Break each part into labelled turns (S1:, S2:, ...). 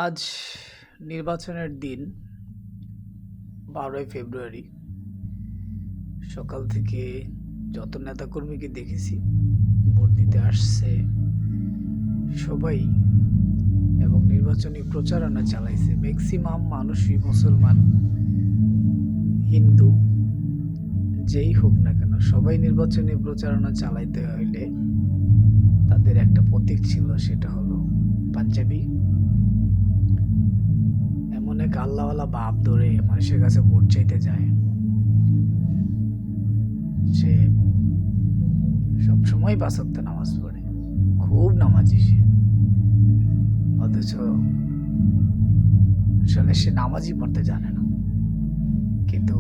S1: আজ নির্বাচনের দিন 12ই ফেব্রুয়ারি। সকাল থেকে যত নেতাকর্মীকে দেখেছি ভোট দিতে আসছে সবাই, এবং নির্বাচনী প্রচারণা চালাইছে। ম্যাক্সিমাম মানুষই মুসলমান, হিন্দু, যেই হোক না কেন সবাই নির্বাচনী প্রচারণা চালাইতে হইলে তাদের একটা প্রতীক ছিল, সেটা হলো পাঞ্জাবি। এমন এক আল্লাহওয়ালা বাপ ধরে মানুষের কাছে ভোট চাইতে যায়, সে সবসময় 5 ওয়াক্ত নামাজ পড়ে, খুব নামাজি সে, অথচ আসলে সে নামাজই পড়তে জানে না। কিন্তু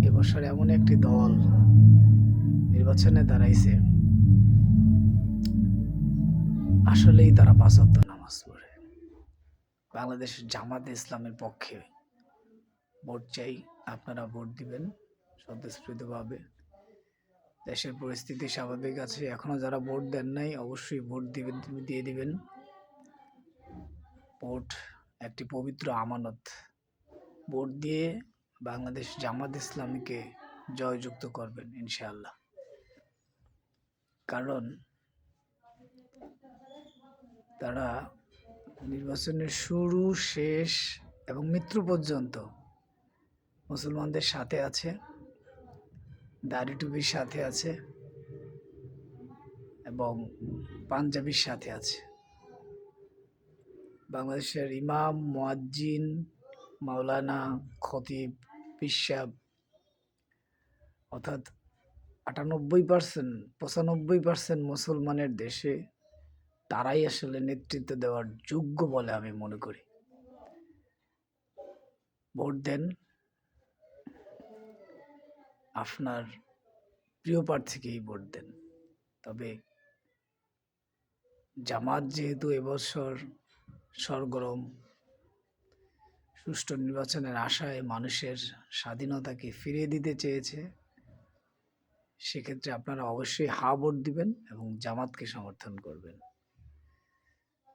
S1: এবছর এমন একটি দল নির্বাচনে দাঁড়াইছে, আসলেই তারা 5 ওয়াক্ত নামাজ পড়ে। বাংলাদেশ জামাত ইসলামের পক্ষে ভোট চাই, আপনারা ভোট দিবেন স্বতঃস্ফূর্তভাবে। দেশের পরিস্থিতি স্বাভাবিক আছে, এখনো যারা ভোট দেন নাই অবশ্যই ভোট দিবেন, দিয়ে দিবেন। ভোট একটি পবিত্র আমানত। ভোট দিয়ে বাংলাদেশ জামাত ইসলামীকে জয়যুক্ত করবেন ইনশাআল্লাহ। কারণ তারা নির্বাচনের শুরু, শেষ এবং মৃত্যু পর্যন্ত মুসলমানদের সাথে আছে, দাড়ি টুপির সাথে আছে এবং পাঞ্জাবির সাথে আছে। বাংলাদেশের ইমাম, মুয়াজ্জিন, মাওলানা, খতিব, পীর সাহেব, অর্থাৎ 98%, 95% মুসলমানের দেশে তারাই আসলে নেতৃত্ব দেওয়ার যোগ্য বলে আমি মনে করি। ভোট দেন, আপনার প্রিয় প্রার্থীকেই ভোট দেন। তবে জামাত যেহেতু এবছর সরগরম, সুষ্ঠু নির্বাচনের আশায় মানুষের স্বাধীনতাকে ফিরিয়ে দিতে চেয়েছে, সেক্ষেত্রে আপনারা অবশ্যই হা ভোট দিবেন এবং জামাতকে সমর্থন করবেন।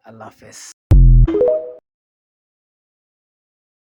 S1: আল্লাহ হাফেজ।